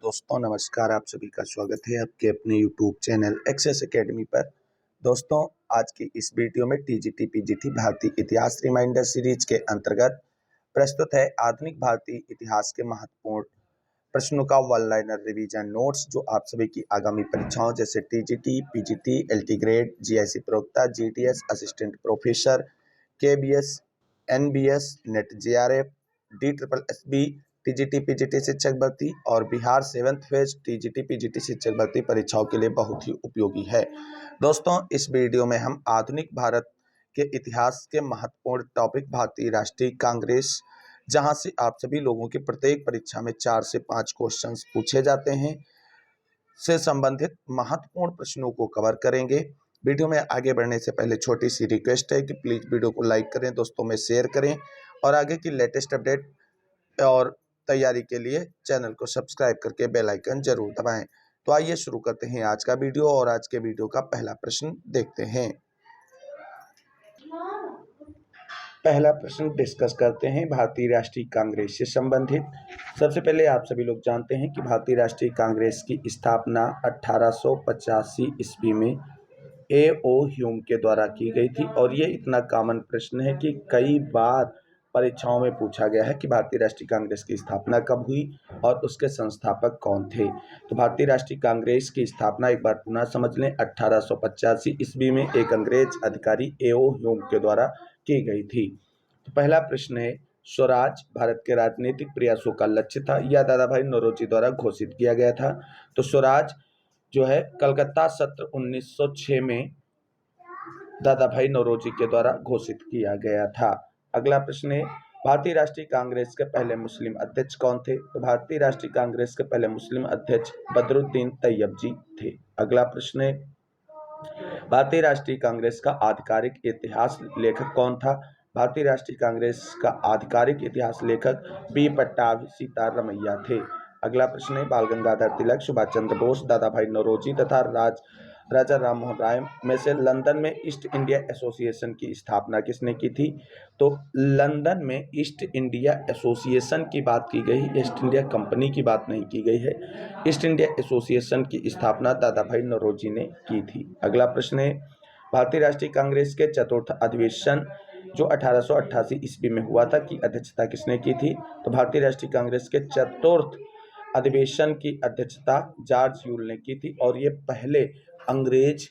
दोस्तों नमस्कार, आप सभी का स्वागत है आपके अपने यूट्यूब चैनल एक्सेस एकेडमी पर। दोस्तों आज की इस वीडियो में टीजीटी पीजीटी भारतीय इतिहास रिमाइंडर सीरीज के अंतर्गत प्रस्तुत है आधुनिक भारतीय इतिहास के महत्वपूर्ण प्रश्नों का वन लाइनर रिवीजन नोट्स, जो आप सभी की आगामी परीक्षाओं जैसे TGT PGT LT grade GIC प्रवक्ता GTS assistant professor KBS NBS NET JRF D triple SB TGT PGT शिक्षक भर्ती और Bihar 7th phase TGT PGT शिक्षक भर्ती परीक्षाओं के लिए बहुत ही उपयोगी है। दोस्तों इस वीडियो में हम आधुनिक भारत के इतिहास के महत्वपूर्ण टॉपिक भारतीय राष्ट्रीय कांग्रेस, जहां से आप सभी लोगों की प्रत्येक परीक्षा में 4 से 5 क्वेश्चंस पूछे जाते हैं, से संबंधित महत्वपूर्ण प्रश्नों को कवर करेंगे। वीडियो में आगे बढ़ने से पहले छोटी सी रिक्वेस्ट है कि प्लीज़ वीडियो को लाइक करें, दोस्तों में शेयर करें और आगे की लेटेस्ट अपडेट और तैयारी के लिए चैनल को सब्सक्राइब करके बेल आइकन जरूर दबाएं। तो आइए शुरू करते हैं आज का वीडियो और आज के वीडियो का पहला प्रश्न देखते हैं। पहला प्रश्न डिस्कस करते हैं भारतीय राष्ट्रीय कांग्रेस से संबंधित। सबसे पहले आप सभी लोग जानते हैं कि भारतीय राष्ट्रीय कांग्रेस की स्थापना 1885 ईस्वी में A.O. ह्यूम के द्वारा की गई थी और ये इतना कॉमन प्रश्न है कि कई बार परीक्षाओं में पूछा गया है कि भारतीय राष्ट्रीय कांग्रेस की स्थापना कब हुई और उसके संस्थापक कौन थे। तो भारतीय राष्ट्रीय कांग्रेस की स्थापना एक बार पुनः समझ लें, 1885 ईस्वी में एक अंग्रेज अधिकारी A.O. ह्यूम के द्वारा की गई थी। तो पहला प्रश्न है, स्वराज भारत के राजनीतिक प्रयासों का लक्ष्य था या दादा भाई नौरोजी द्वारा घोषित किया गया था। तो स्वराज जो है कलकत्ता सत्र 1906 में दादा भाई नौरोजी के द्वारा घोषित किया गया था। अगला प्रश्न है, भारतीय राष्ट्रीय कांग्रेस के पहले मुस्लिम अध्यक्ष कौन थे। तो भारतीय राष्ट्रीय कांग्रेस के पहले मुस्लिम अध्यक्ष बदरुद्दीन तैयब जी थे। अगला प्रश्न है, भारतीय राष्ट्रीय कांग्रेस का आधिकारिक इतिहास लेखक कौन था। भारतीय राष्ट्रीय कांग्रेस का आधिकारिक इतिहास लेखक बी पट्टाभी सीतारमैया थे। अगला प्रश्न है, बाल गंगाधर तिलक, सुभाष चंद्र बोस, दादा भाई नौरोजी तथा राजा राम मोहन राय में से लंदन में ईस्ट इंडिया एसोसिएशन की स्थापना किसने की थी। तो लंदन में ईस्ट इंडिया एसोसिएशन की बात की गई, ईस्ट इंडिया कंपनी की बात नहीं की गई है। ईस्ट इंडिया एसोसिएशन की स्थापना दादा भाई नौरोजी ने की थी। अगला प्रश्न है, भारतीय राष्ट्रीय कांग्रेस के चतुर्थ अधिवेशन जो 1888 ईस्वी में हुआ था की अध्यक्षता किसने की थी। तो भारतीय राष्ट्रीय कांग्रेस के चतुर्थ अधिवेशन की अध्यक्षता जॉर्ज यूल ने की थी और ये पहले अंग्रेज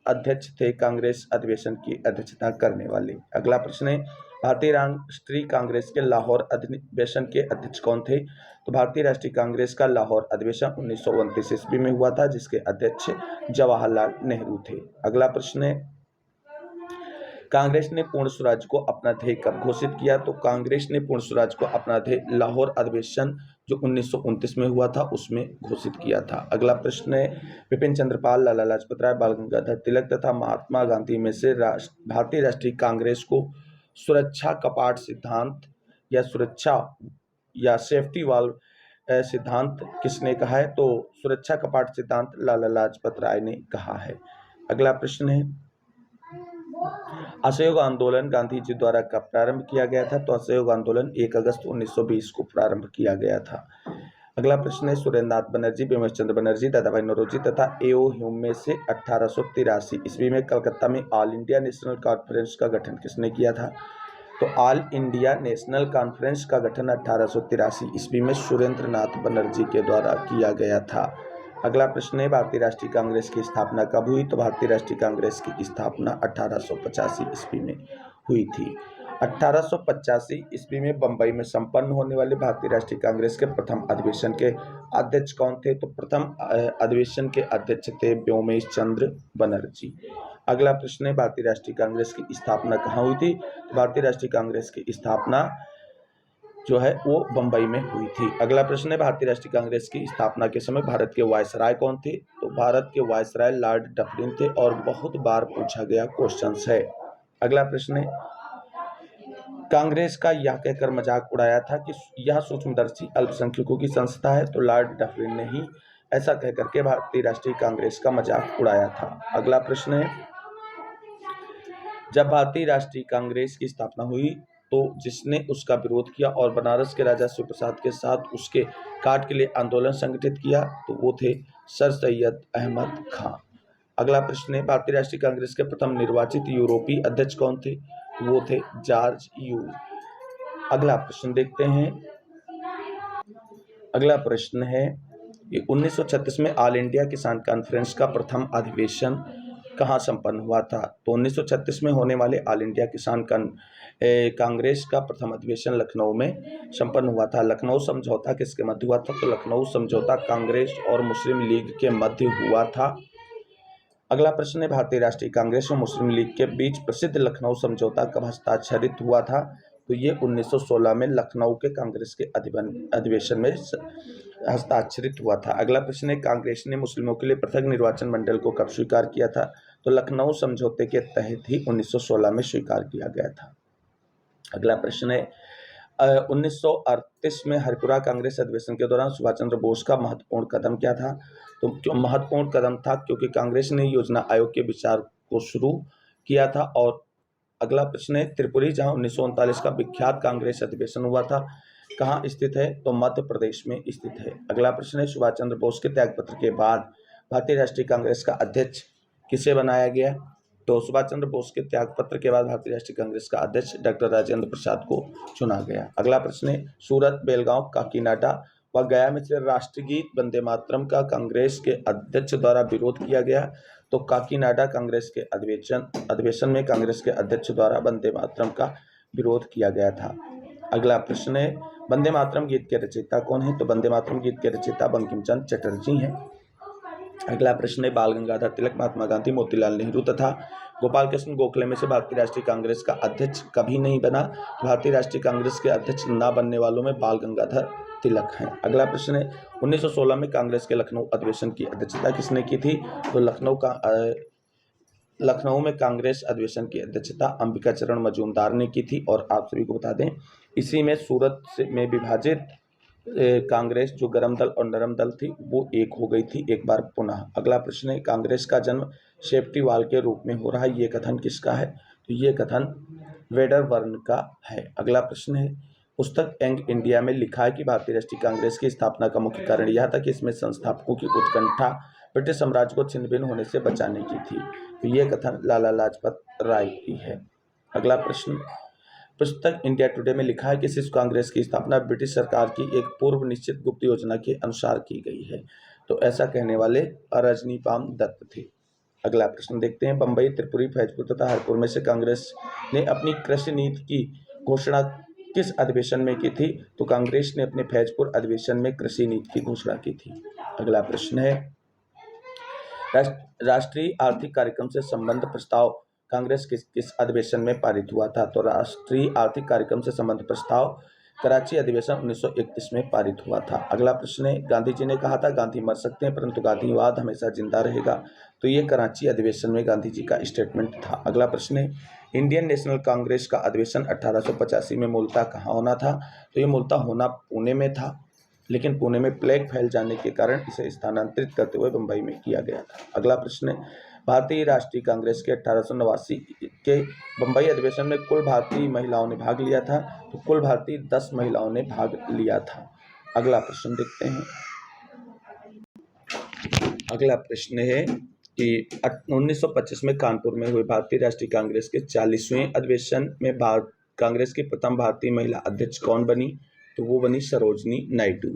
अध्यक्ष थे कांग्रेस अधिवेशन की अध्यक्षता करने वाले। अगला प्रश्न है, भारतीय राष्ट्रीय कांग्रेस के लाहौर अधिवेशन के अध्यक्ष कौन थे। तो भारतीय राष्ट्रीय कांग्रेस का लाहौर अधिवेशन 1929 ईस्वी में हुआ था, जिसके अध्यक्ष जवाहरलाल नेहरू थे। अगला प्रश्न है, कांग्रेस ने पूर्ण स्वराज को अपना ध्येय कब घोषित किया। तो कांग्रेस ने पूर्ण स्वराज को अपना ध्येय लाहौर अधिवेशन जो 1929 में हुआ था उसमें घोषित किया था। अगला प्रश्न है, विपिन चंद्र पाल, लाला लाजपत राय, बाल गंगाधर तिलक तथा महात्मा गांधी में से भारतीय राष्ट्रीय कांग्रेस को सुरक्षा कपाट सिद्धांत या सुरक्षा या सेफ्टी वाल्व सिद्धांत किसने कहा है। तो सुरक्षा कपाट सिद्धांत लाला लाजपत राय ने कहा है। अगला प्रश्न है, असहयोग आंदोलन गांधी जी द्वारा कब प्रारंभ किया गया था। तो असहयोग आंदोलन 1 अगस्त 1920 को प्रारंभ किया गया था। अगला प्रश्न है, सुरेंद्रनाथ बनर्जी, बिमल चंद्र बनर्जी, दादा भाई नौरोजी तथा A.O. ह्यूम में से 1883 ईस्वी में कलकत्ता में ऑल इंडिया नेशनल कॉन्फ्रेंस का गठन किसने किया था। तो ऑल इंडिया नेशनल कॉन्फ्रेंस का गठन 1883 ईस्वी में सुरेंद्रनाथ बनर्जी के द्वारा किया गया था। अगला प्रश्न है, भारतीय राष्ट्रीय कांग्रेस की स्थापना कब हुई। तो भारतीय राष्ट्रीय कांग्रेस की स्थापना 1885 ईस्वी में हुई थी। 1885 ईस्वी में बंबई में संपन्न होने वाले भारतीय राष्ट्रीय कांग्रेस के प्रथम अधिवेशन के अध्यक्ष कौन थे। तो प्रथम अधिवेशन के अध्यक्ष थे व्योमेश चंद्र बनर्जी। अगला प्रश्न है, भारतीय राष्ट्रीय कांग्रेस की स्थापना कहाँ हुई थी। भारतीय राष्ट्रीय कांग्रेस की स्थापना जो है वो बंबई में हुई थी। अगला प्रश्न है, भारतीय राष्ट्रीय कांग्रेस की स्थापना के समय भारत के वायसराय कौन थे। तो भारत के वायसराय लॉर्ड डफरिन थे और बहुत बार पूछा गया क्वेश्चन है। अगला प्रश्न है, कांग्रेस का यह कहकर मजाक उड़ाया था कि यह सूक्ष्मदर्शी अल्पसंख्यकों की संस्था है। तो लॉर्ड डफरिन ने ही ऐसा कहकर के भारतीय राष्ट्रीय कांग्रेस का मजाक उड़ाया था। अगला प्रश्न है, जब भारतीय राष्ट्रीय कांग्रेस की स्थापना हुई तो जिसने उसका विरोध किया और बनारस के राजा शिव प्रसाद के साथ उसके काट के लिए आंदोलन संगठित किया, तो वो थे सर सैयद अहमद खां। अगला प्रश्न है, भारतीय राष्ट्रीय कांग्रेस के प्रथम निर्वाचित यूरोपीय अध्यक्ष कौन थे? वो थे जॉर्ज यू। अगला प्रश्न देखते हैं। अगला प्रश्न है कि 1936 में ऑल इंडिया किसान कॉन्फ्रेंस का प्रथम अधिवेशन कहाँ संपन्न हुआ था? तो 1936 में होने वाले ऑल इंडिया किसान कांग्रेस का प्रथम अधिवेशन लखनऊ में संपन्न हुआ था। लखनऊ समझौता किसके मध्य हुआ था? तो लखनऊ समझौता कांग्रेस और मुस्लिम लीग के मध्य हुआ था। अगला प्रश्न है, भारतीय राष्ट्रीय कांग्रेस और मुस्लिम लीग के बीच प्रसिद्ध लखनऊ समझौता कब हस्ताक्षरित हुआ था? तो ये 1916 में लखनऊ के कांग्रेस के अधिवेशन में हस्ताक्षरित हुआ था। अगला प्रश्न है, कांग्रेस ने मुस्लिमों के लिए पृथक निर्वाचन मंडल को कब स्वीकार किया था? तो लखनऊ समझौते के तहत ही 1916 में स्वीकार किया गया था। अगला प्रश्न है, 1938 में हरिपुरा कांग्रेस अधिवेशन के दौरान सुभाष चंद्र बोस का महत्वपूर्ण कदम क्या था? तो जो महत्वपूर्ण कदम था क्योंकि कांग्रेस ने योजना आयोग के विचार को शुरू किया था। और अगला प्रश्न है, त्रिपुरी जहां 1939 का विख्यात कांग्रेस अधिवेशन हुआ था, कहाँ स्थित है? तो मध्य प्रदेश में स्थित है। अगला प्रश्न है, सुभाष चंद्र बोस के त्यागपत्र के बाद भारतीय राष्ट्रीय कांग्रेस का अध्यक्ष किसे बनाया गया? तो सुभाष चंद्र बोस के त्यागपत्र के बाद भारतीय राष्ट्रीय कांग्रेस का अध्यक्ष डॉक्टर राजेंद्र प्रसाद को चुना गया। अगला प्रश्न है, सूरत, बेलगांव, काकीनाडा व गया में से राष्ट्रगीत वंदे मातरम का कांग्रेस के अध्यक्ष द्वारा विरोध किया गया। तो काकीनाडा कांग्रेस के अधिवेशन में कांग्रेस के अध्यक्ष द्वारा वंदे मातरम का विरोध किया गया था। अगला प्रश्न है, वंदे मातरम गीत के रचयिता कौन है? तो वंदे मातरम गीत के रचयिता बंकिम चंद्र चटर्जी हैं। अगला प्रश्न है, बाल गंगाधर तिलक, महात्मा गांधी, मोतीलाल नेहरू तथा गोपाल कृष्ण गोखले में से भारतीय राष्ट्रीय कांग्रेस का अध्यक्ष कभी नहीं बना? भारतीय राष्ट्रीय कांग्रेस के अध्यक्ष न बनने वालों में बाल गंगाधर तिलक हैं। अगला प्रश्न है, 1916 में कांग्रेस के लखनऊ अधिवेशन की अध्यक्षता किसने की थी? तो लखनऊ में कांग्रेस अधिवेशन की अध्यक्षता अंबिका चरण मजूमदार ने की थी। और आप सभी को बता दें, इसी में सूरत में विभाजित कांग्रेस जो गरम दल और नरम दल थी वो एक हो गई थी एक बार पुनः। अगला प्रश्न है, कांग्रेस का जन्म शेफ्टी वाल के रूप में हो रहा है, ये कथन किसका है? तो ये कथन वेडरबर्न का है। अगला प्रश्न है, पुस्तक यंग इंडिया में लिखा है कि भारतीय राष्ट्रीय कांग्रेस की स्थापना का मुख्य कारण यह था कि इसमें संस्थापकों की उत्कंठा ब्रिटिश साम्राज्य को छिन्न भिन्न होने से बचाने की थी। तो ये कथन लाला लाजपत राय की है। अगला प्रश्न, पुस्तक इंडिया टुडे में लिखा है कि शिशु कांग्रेस की स्थापना ब्रिटिश सरकार की एक पूर्व निश्चित गुप्त योजना के अनुसार की गई है। तो ऐसा कहने वाले रजनीपाल दत्त थे। अगला प्रश्न देखते हैं, बंबई, त्रिपुरी, फैजपुर तथा हरपुर में से कांग्रेस ने अपनी कृषि नीति की घोषणा किस अधिवेशन में की थी? तो कांग्रेस ने अपने फैजपुर अधिवेशन में कृषि नीति की घोषणा की थी। अगला प्रश्न है, राष्ट्रीय आर्थिक कार्यक्रम से संबंध प्रस्ताव कांग्रेस किस अधिवेशन में पारित हुआ था? तो राष्ट्रीय आर्थिक कार्यक्रम से संबंध प्रस्ताव कराची अधिवेशन 1931 में पारित हुआ था। अगला प्रश्न है, गांधी जी ने कहा था गांधी मर सकते हैं परंतु गांधीवाद हमेशा जिंदा रहेगा। तो ये कराची अधिवेशन में गांधी जी का स्टेटमेंट था। अगला प्रश्न है, इंडियन नेशनल कांग्रेस का अधिवेशन 1885 में मूलतः कहाँ होना था? तो ये मूलतः होना पुणे में था, लेकिन पुणे में प्लेग फैल जाने के कारण इसे स्थानांतरित करते हुए मुंबई में किया गया था। अगला प्रश्न है, भारतीय राष्ट्रीय कांग्रेस के 1889 के बंबई अधिवेशन में कुल भारतीय महिलाओं ने भाग लिया था? तो कुल भारतीय 10 महिलाओं ने भाग लिया था। अगला प्रश्न देखते हैं। अगला प्रश्न है कि 1925 में कानपुर में हुए भारतीय राष्ट्रीय कांग्रेस के 40वें अधिवेशन में कांग्रेस की प्रथम भारतीय महिला अध्यक्ष कौन बनी? तो वो बनी सरोजनी नायडू।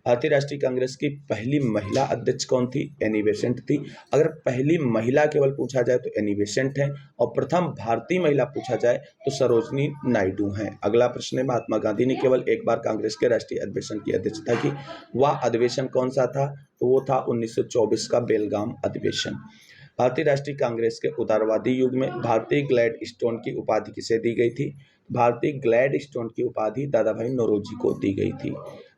भारतीय राष्ट्रीय कांग्रेस की पहली महिला अध्यक्ष कौन थी? एनी बेसेंट थी। अगर पहली महिला केवल पूछा जाए तो एनी बेसेंट है, और प्रथम भारतीय महिला पूछा जाए तो सरोजनी नायडू हैं। अगला प्रश्न है, महात्मा गांधी ने केवल एक बार कांग्रेस के राष्ट्रीय अधिवेशन की अध्यक्षता की, वह अधिवेशन कौन सा था? तो वो था 1924 का बेलगाम अधिवेशन। भारतीय राष्ट्रीय कांग्रेस के उदारवादी युग में भारतीय ग्लैड स्टोन की उपाधि किसे दी गई थी? भारतीय ग्लैड स्टोन की उपाधि दादा भाई नौरोजी को दी गई थी।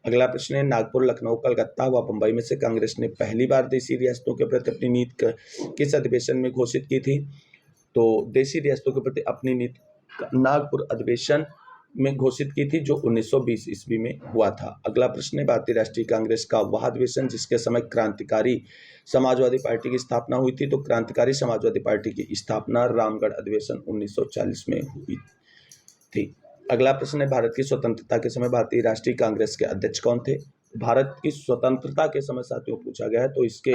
अगला प्रश्न है, नागपुर, लखनऊ, कलकत्ता व बंबई में से कांग्रेस ने पहली बार देशी रियासतों के प्रति अपनी नीति किस अधिवेशन में घोषित की थी? तो देशी रियासतों के प्रति अपनी नीति नागपुर अधिवेशन में घोषित की थी जो 1920 ईस्वी में हुआ था। अगला प्रश्न है, भारतीय राष्ट्रीय कांग्रेस का वह अधिवेशन जिसके समय क्रांतिकारी समाजवादी पार्टी की स्थापना हुई थी? तो क्रांतिकारी समाजवादी पार्टी की स्थापना रामगढ़ अधिवेशन 1940 में हुई थी। अगला प्रश्न है, भारत की स्वतंत्रता के समय भारतीय राष्ट्रीय कांग्रेस के अध्यक्ष कौन थे? भारत की स्वतंत्रता के समय साथियों पूछा गया है, तो इसके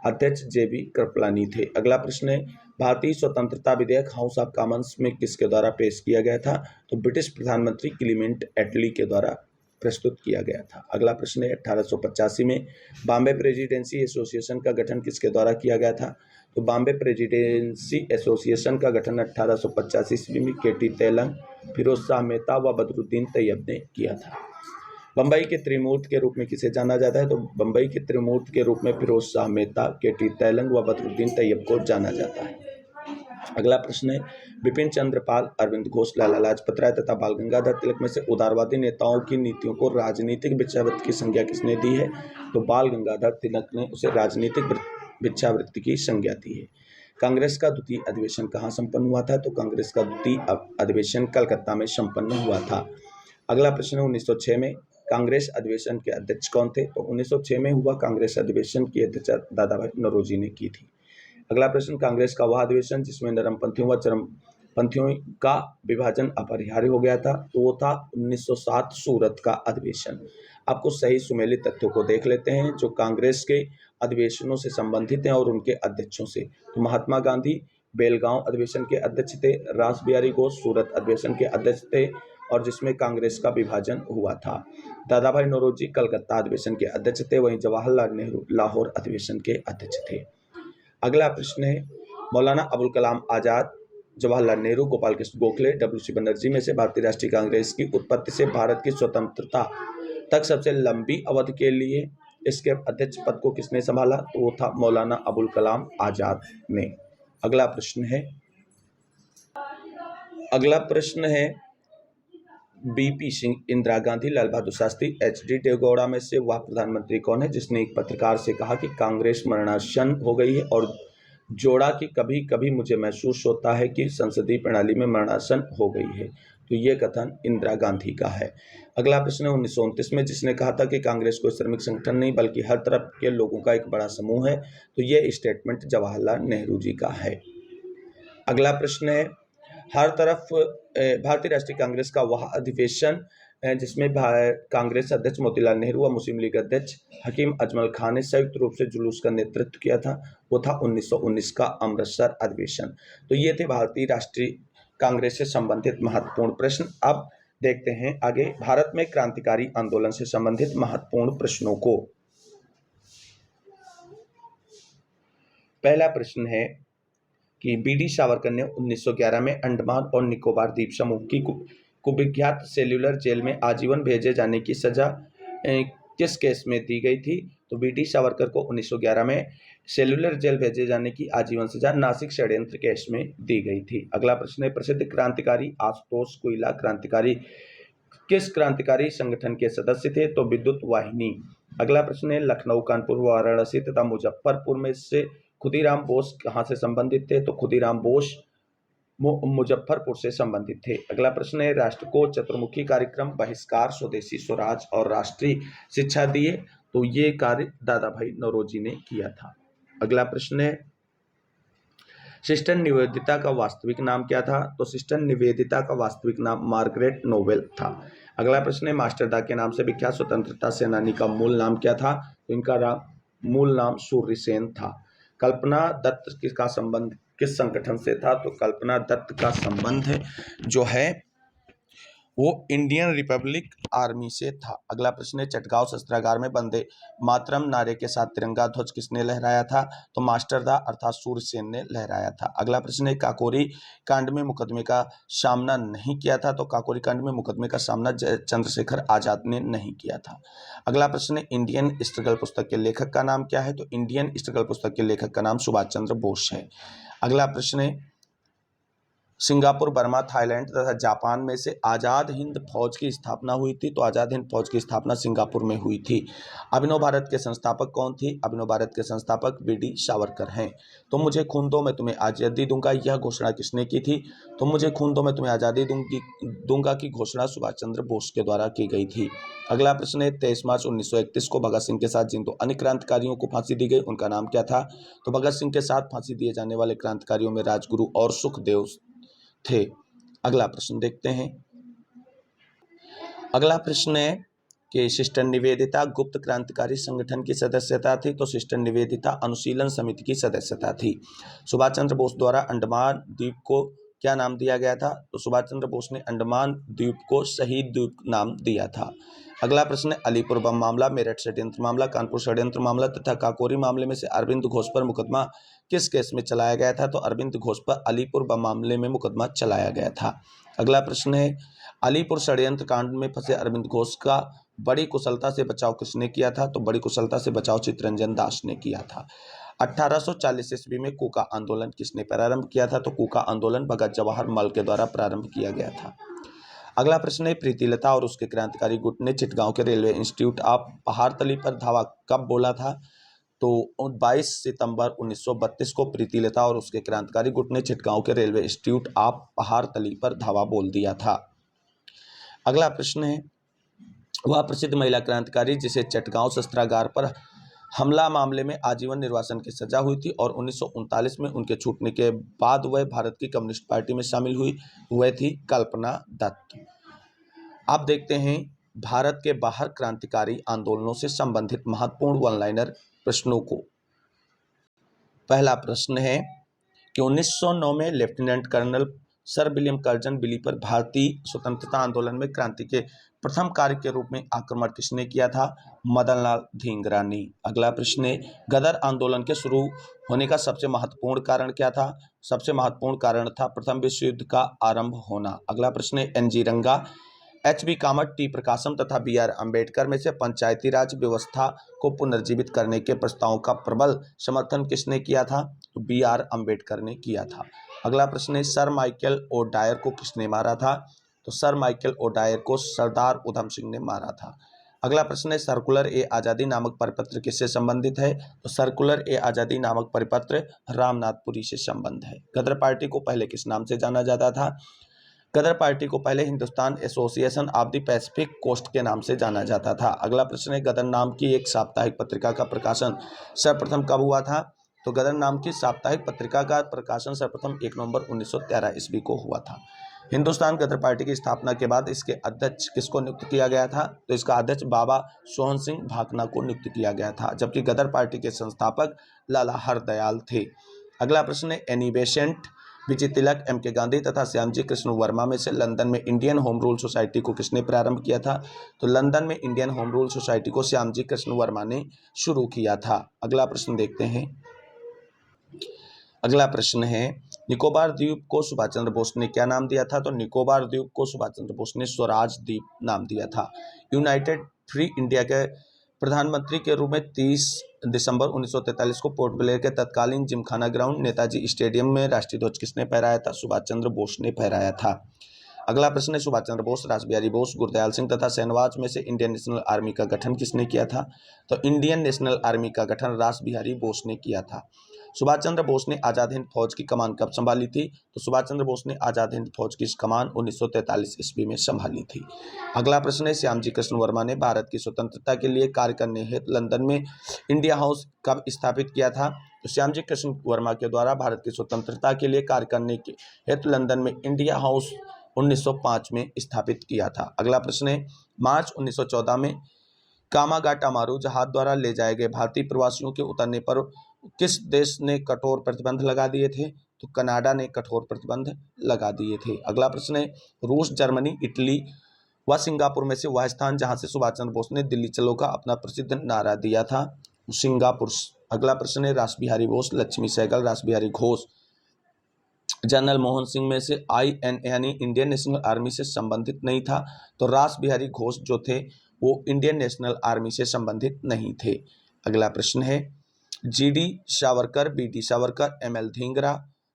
अध्यक्ष जेबी कृपलानी थे। अगला प्रश्न है, भारतीय स्वतंत्रता विधेयक हाउस ऑफ कॉमन्स में किसके द्वारा पेश किया गया था? तो ब्रिटिश प्रधानमंत्री क्लीमेंट एटली के द्वारा प्रस्तुत किया गया था। अगला प्रश्न है, 1885 में बॉम्बे प्रेसिडेंसी एसोसिएशन का गठन किसके द्वारा किया गया था? तो बॉम्बे प्रेसिडेंसी एसोसिएशन का गठन 1885 ईस्वी में केटी तेलंग, फिरोज शाह मेहता व बदरुद्दीन तैयब ने किया था। बम्बई के त्रिमूर्ति के रूप में किसे जाना जाता है? तो बम्बई के त्रिमूर्ति के रूप में फिरोज शाह मेहता, केटी तेलंग व बदरुद्दीन तैयब को जाना जाता है। अगला प्रश्न है, बिपिन चंद्र पाल, अरविंद घोष, लाला लाजपत राय तथा बाल गंगाधर तिलक में से उदारवादी नेताओं की नीतियों को राजनीतिक भिक्षावृत्ति की संज्ञा किसने दी है? तो बाल गंगाधर तिलक ने उसे राजनीतिक भिक्षावृत्ति की संज्ञा दी है। कांग्रेस का द्वितीय अधिवेशन कहाँ संपन्न हुआ था? तो कांग्रेस का द्वितीय अधिवेशन कलकत्ता में संपन्न हुआ था। अगला प्रश्न है, 1906 में कांग्रेस अधिवेशन के अध्यक्ष कौन थे? तो 1906 में हुआ कांग्रेस अधिवेशन की अध्यक्षता दादा भाई नौरोजी ने की थी। अगला प्रश्न, कांग्रेस का वह अधिवेशन जिसमें नरमपंथियों व चरमपंथियों का विभाजन अपरिहार्य हो गया था, तो वो था 1907 सूरत का अधिवेशन। आपको सही सुमेलित तथ्यों को देख लेते हैं जो कांग्रेस के अधिवेशनों से संबंधित हैं और उनके अध्यक्षों से। तो महात्मा गांधी बेलगांव अधिवेशन के अध्यक्ष थे, रास बिहारी घोष सूरत अधिवेशन के अध्यक्ष थे और जिसमें कांग्रेस का विभाजन हुआ था। दादा भाई नौरोजी कलकत्ता अधिवेशन के अध्यक्ष थे, वहीं जवाहरलाल नेहरू लाहौर अधिवेशन के अध्यक्ष थे। अगला प्रश्न है, मौलाना अबुल कलाम आजाद, जवाहरलाल नेहरू, गोपाल कृष्ण गोखले, डब्ल्यू.सी. बनर्जी में से भारतीय राष्ट्रीय कांग्रेस की उत्पत्ति से भारत की स्वतंत्रता तक सबसे लंबी अवधि के लिए इसके अध्यक्ष पद को किसने संभाला? तो वो था मौलाना अबुल कलाम आजाद ने। अगला प्रश्न है, बीपी सिंह, इंदिरा गांधी, लाल बहादुर शास्त्री, एच.डी. देवेगौड़ा में से वह प्रधानमंत्री कौन है जिसने एक पत्रकार से कहा कि कांग्रेस मरणासन हो गई है और जोड़ा कि कभी कभी मुझे महसूस होता है कि संसदीय प्रणाली में मरणासन हो गई है? तो ये कथन इंदिरा गांधी का है। अगला प्रश्न है, 1929 में जिसने कहा था कि कांग्रेस कोई श्रमिक संगठन नहीं बल्कि हर तरफ के लोगों का एक बड़ा समूह है, तो ये स्टेटमेंट जवाहरलाल नेहरू जी का है। अगला प्रश्न है, हर तरफ भारतीय राष्ट्रीय कांग्रेस का वह अधिवेशन जिसमें कांग्रेस अध्यक्ष मोतीलाल नेहरू व मुस्लिम लीग अध्यक्ष हकीम अजमल खान ने संयुक्त रूप से जुलूस का नेतृत्व किया था, वो था 1919 का अमृतसर अधिवेशन। तो ये थे भारतीय राष्ट्रीय कांग्रेस से संबंधित महत्वपूर्ण प्रश्न। अब देखते हैं आगे भारत में क्रांतिकारी आंदोलन से संबंधित महत्वपूर्ण प्रश्नों को। पहला प्रश्न है कि बी.डी. सावरकर ने 1911 में अंडमान और निकोबार द्वीप समूह की कुविख्यात सेल्यूलर जेल में आजीवन भेजे जाने की सजा किस केस में दी गई थी? तो बी.डी. सावरकर को 1911 में सेल्यूलर जेल भेजे जाने की आजीवन सजा नासिक षड्यंत्र केस में दी गई थी। अगला प्रश्न है, प्रसिद्ध क्रांतिकारी आशुतोष कोइला क्रांतिकारी किस क्रांतिकारी संगठन के सदस्य थे? तो विद्युत वाहिनी। अगला प्रश्न है, लखनऊ, कानपुर, वाराणसी तथा मुजफ्फरपुर में से खुदीराम बोस कहाँ से संबंधित थे? तो खुदीराम बोस मुजफ्फरपुर से संबंधित थे। अगला प्रश्न है, राष्ट्र को चतुर्मुखी कार्यक्रम, बहिष्कार, स्वदेशी स्वराज और राष्ट्रीय शिक्षा दिए, तो ये कार्य दादा भाई नौरोजी ने किया था। अगला प्रश्न है, सिस्टर निवेदिता का वास्तविक नाम क्या था? तो सिस्टर निवेदिता का वास्तविक नाम मार्गरेट नोबेल था। अगला प्रश्न है, मास्टरदा के नाम से विख्यात स्वतंत्रता सेनानी का मूल नाम क्या था? तो इनका मूल नाम सूर्यसेन था। कल्पना दत्त का संबंध किस संगठन से था? तो कल्पना दत्त का संबंध जो है वो इंडियन रिपब्लिक आर्मी से था। अगला प्रश्न है, चटगांव शस्त्रागार में वंदे मातरम नारे के साथ तिरंगा ध्वज किसने लहराया था? तो मास्टरदा अर्थात सूर्यसेन ने लहराया था। अगला प्रश्न है, काकोरी कांड में मुकदमे का सामना नहीं किया था? तो काकोरी कांड में मुकदमे का सामना चंद्रशेखर आजाद ने नहीं किया था। अगला प्रश्न है, इंडियन स्ट्रगल पुस्तक के लेखक का नाम क्या है? तो इंडियन स्ट्रगल पुस्तक के लेखक का नाम सुभाष चंद्र बोस है। अगला प्रश्न है, सिंगापुर, बर्मा, थाईलैंड तथा जापान में से आज़ाद हिंद फौज की स्थापना हुई थी? तो आज़ाद हिंद फौज की स्थापना सिंगापुर में हुई थी। अभिनव भारत के संस्थापक कौन थे? अभिनव भारत के संस्थापक बी.डी. सावरकर हैं। तो मुझे खून दो मैं तुम्हें आज़ादी दूंगा, यह घोषणा किसने की थी? तो मुझे खून दो मैं तुम्हें आज़ादी दूंगा की घोषणा सुभाष चंद्र बोस के द्वारा की गई थी। अगला प्रश्न है, 23 मार्च 1931 को भगत सिंह के साथ जिन दो अन्य क्रांतिकारियों को फांसी दी गई उनका नाम क्या था? तो भगत सिंह के साथ फांसी दिए जाने वाले क्रांतिकारियों में राजगुरु और सुखदेव थे। अगला प्रश्न देखते हैं, अगला प्रश्न है कि सिस्टर निवेदिता गुप्त क्रांतिकारी संगठन की सदस्यता थी, तो सिस्टर निवेदिता अनुशीलन समिति की सदस्यता थी। सुभाष चंद्र बोस द्वारा अंडमान द्वीप को क्या नाम दिया गया था, तो सुभाष चंद्र बोस ने अंडमान द्वीप को शहीद द्वीप नाम दिया था। अगला प्रश्न है अलीपुर बम मामला, मेरठ षड्यंत्र मामला, कानपुर षड्यंत्र मामला तथा काकोरी मामले में से अरविंद घोष पर मुकदमा किस केस में चलाया गया था, तो अरविंद घोष पर अलीपुर बम मामले में मुकदमा चलाया गया था। अगला प्रश्न है अलीपुर षड्यंत्र कांड में फंसे अरविंद घोष का बड़ी कुशलता से बचाव किसने किया था, तो बड़ी कुशलता से बचाव चित्तरंजन दास ने किया था। 1840 ईस्वी में कूका आंदोलन किसने प्रारंभ किया था, तो कूका आंदोलन भगत जवाहर मल के द्वारा प्रारंभ किया गया था। अगला प्रश्न है प्रीतिलता और उसके क्रांतिकारी गुट ने चिटगांव के रेलवे इंस्टीट्यूट ऑफ पहाड़तली पर धावा कब बोला था, तो 22 सितंबर 1932 को प्रीतिलता और उसके क्रांतिकारी गुट ने चिटगांव के रेलवे इंस्टीट्यूट ऑफ पहाड़तली पर धावा बोल दिया था। अगला प्रश्न है वह प्रसिद्ध महिला क्रांतिकारी जिसे चटगांव शस्त्रागार पर हमला मामले में आजीवन निर्वासन की सजा हुई थी और 1939 में उनके छूटने के बाद वह भारत की कम्युनिस्ट पार्टी में शामिल हुई, वह थी कल्पना दत्त। आप देखते हैं भारत के बाहर क्रांतिकारी आंदोलनों से संबंधित महत्वपूर्ण वन लाइनर प्रश्नों को। पहला प्रश्न है कि 1909 में lieutenant colonel sir William Curzon Wyllie पर भारतीय स्वतंत्रता आंदोलन में क्रांति के प्रथम कार्य के रूप में आक्रमण किसने किया था, मदनलाल धिंगरा ने। अगला प्रश्न है गदर आंदोलन के शुरू होने का सबसे महत्वपूर्ण कारण क्या था, सबसे महत्वपूर्ण कारण था प्रथम विश्व युद्ध का आरंभ होना। अगला प्रश्न है एन.जी. रंगा, एच.बी. कामत, टी. प्रकाशम तथा बी.आर. अम्बेडकर में से पंचायती राज व्यवस्था को पुनर्जीवित करने के प्रस्ताव का प्रबल समर्थन किसने किया था, तो बी.आर. अम्बेडकर ने किया था। अगला प्रश्न है सर माइकल ओडायर को किसने मारा था, तो सर माइकल ओडायर को सरदार उधम सिंह ने मारा था। अगला प्रश्न है सर्कुलर ए आज़ादी नामक परिपत्र किससे संबंधित है, तो सर्कुलर ए आज़ादी नामक परिपत्र रामनाथपुरी से संबंध है। गदर पार्टी को पहले किस नाम से जाना जाता था, गदर पार्टी को पहले Hindustan Association of the Pacific Coast के नाम से जाना जाता था। अगला प्रश्न है गदर नाम की एक साप्ताहिक पत्रिका का प्रकाशन सर्वप्रथम कब हुआ था, तो गदर नाम की साप्ताहिक पत्रिका का प्रकाशन सर्वप्रथम 1 नवंबर 1913 ईस्वी को हुआ था। हिंदुस्तान गदर पार्टी की स्थापना के बाद इसके अध्यक्ष किसको नियुक्त किया गया था, तो इसका अध्यक्ष बाबा सोहन सिंह भाकना को नियुक्त किया गया था, जबकि गदर पार्टी के संस्थापक लाला हरदयाल थे। अगला प्रश्न है एनी बेसेंट, विजय तिलक, एम.के. गांधी तथा श्यामजी कृष्ण वर्मा में से लंदन में इंडियन होम रूल सोसाइटी को किसने प्रारंभ किया था, तो लंदन में इंडियन होम रूल सोसाइटी को श्यामजी कृष्ण वर्मा ने शुरू किया था। अगला प्रश्न देखते हैं। अगला प्रश्न है निकोबार द्वीप को सुभाष चंद्र बोस ने क्या नाम दिया था, तो निकोबार द्वीप को सुभाष चंद्र बोस ने स्वराज द्वीप नाम दिया था। यूनाइटेड फ्री इंडिया के प्रधानमंत्री के रूप में 30 दिसंबर 1943 को पोर्ट ब्लेयर के तत्कालीन जिमखाना ग्राउंड नेताजी स्टेडियम में राष्ट्रीय ध्वज किसने फहराया था, सुभाष चंद्र बोस ने फहराया था। अगला प्रश्न है सुभाष चंद्र बोस, रासबिहारी बोस, गुरदयाल सिंह तथा सेनवाज में से इंडियन नेशनल आर्मी का गठन किसने किया था, तो इंडियन नेशनल आर्मी का गठन रासबिहारी बोस ने किया था। सुभाष चंद्र बोस ने आज़ाद हिंद फौज की कमान कब संभाली थी, तो सुभाष चंद्र बोस ने आज़ाद हिंद फौज की कमान 1943 ईस्वी में संभाली थी। अगला प्रश्न है श्यामजी कृष्ण वर्मा ने भारत की स्वतंत्रता के लिए कार्य करने हेतु लंदन में इंडिया हाउस कब स्थापित किया था, तो श्यामजी कृष्ण वर्मा के द्वारा भारत की स्वतंत्रता के लिए कार्य करने के हेतु लंदन में इंडिया हाउस 1905 में स्थापित किया था। अगला प्रश्न है मार्च 1914 में कामागाटामारू जहाज द्वारा ले जाए गए भारतीय प्रवासियों के उतरने पर किस देश ने कठोर प्रतिबंध लगा दिए थे, तो कनाडा ने कठोर प्रतिबंध लगा दिए थे। अगला प्रश्न है रूस, जर्मनी, इटली व सिंगापुर में से वह स्थान जहां से सुभाष चंद्र बोस ने दिल्ली चलो का अपना प्रसिद्ध नारा दिया था, सिंगापुर। अगला प्रश्न है रासबिहारी बोस, लक्ष्मी सहगल, रासबिहारी घोष जनरल मोहन सिंह में से IN यानी इंडियन नेशनल आर्मी से संबंधित नहीं था, तो रासबिहारी घोष जो थे वो इंडियन नेशनल आर्मी से संबंधित नहीं थे। अगला प्रश्न है GD Savarkar, BD Savarkar, ML Dhingra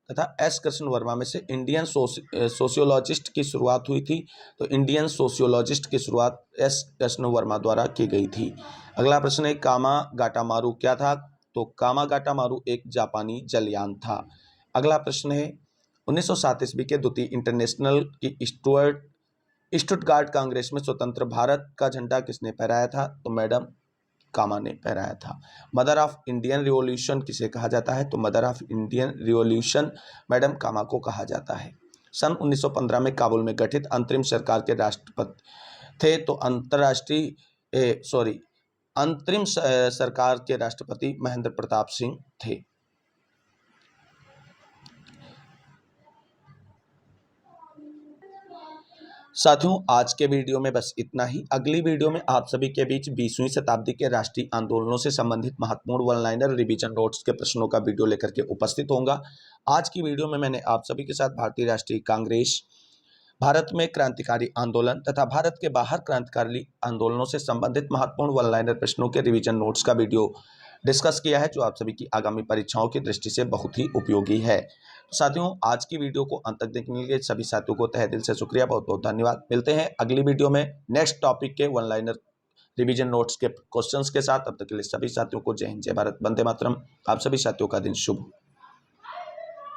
तथा S कृष्ण वर्मा में से इंडियन सोशियोलॉजिस्ट की शुरुआत हुई थी, तो इंडियन सोशियोलॉजिस्ट की शुरुआत S कृष्ण वर्मा द्वारा की गई थी। अगला प्रश्न है कामागाटामारू क्या था, तो कामागाटामारू एक जापानी जलयान था। अगला प्रश्न है 1907 ईस्वी के द्वितीय इंटरनेशनल की स्टुटगार्ट कांग्रेस में स्वतंत्र भारत का झंडा किसने फहराया था, तो मैडम कामा ने फहराया था। मदर ऑफ इंडियन रिवॉल्यूशन किसे कहा जाता है, तो mother of Indian revolution madam Cama को कहा जाता है। सन 1915 में काबुल में गठित अंतरिम सरकार के थे तो अंतरिम सरकार के राष्ट्रपति महेंद्र प्रताप सिंह थे। साथियों, आज के वीडियो में बस इतना ही। अगली वीडियो में आप सभी के बीच 20वीं शताब्दी के राष्ट्रीय आंदोलनों से संबंधित महत्वपूर्ण वन लाइनर रिवीजन नोट्स के प्रश्नों का वीडियो लेकर के उपस्थित होऊंगा। आज की वीडियो में मैंने आप सभी के साथ भारतीय राष्ट्रीय कांग्रेस, भारत में क्रांतिकारी आंदोलन तथा भारत के बाहर क्रांतिकारी आंदोलनों से संबंधित महत्वपूर्ण वन लाइनर प्रश्नों के रिवीजन नोट्स का वीडियो डिस्कस किया है, जो आप सभी की आगामी परीक्षाओं की दृष्टि से बहुत ही उपयोगी है। साथियों, आज की वीडियो को अंत तक देखने के लिए सभी साथियों को तहे दिल से शुक्रिया, बहुत बहुत धन्यवाद। मिलते हैं अगली वीडियो में नेक्स्ट टॉपिक के वन लाइनर रिवीजन नोट्स के क्वेश्चंस के साथ। तब तक के लिए सभी साथियों को जय हिंद, जय भारत, वंदे मातरम। आप सभी साथियों का दिन शुभ हो।